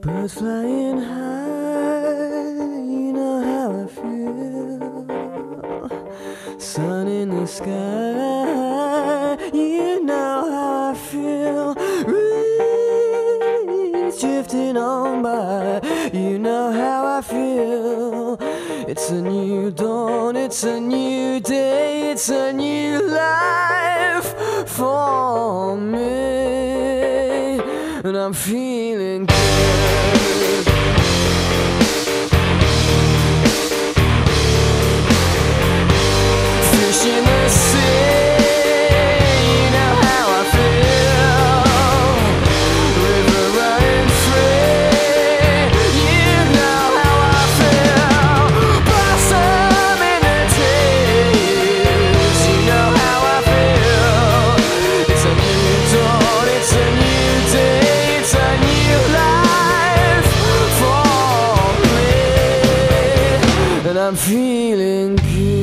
Birds flying high, you know how I feel. Sun in the sky, you know how I feel. Breeze drifting on by, you know how I feel. It's a new dawn, it's a new day, it's a new life for me, and I'm feeling good. Fish in the sea, you know how I feel. River running free, you know how I feel. Blossom in the trees, you know how I feel. It's a new dawn, it's a new day, it's a new life for me, and I'm feeling good.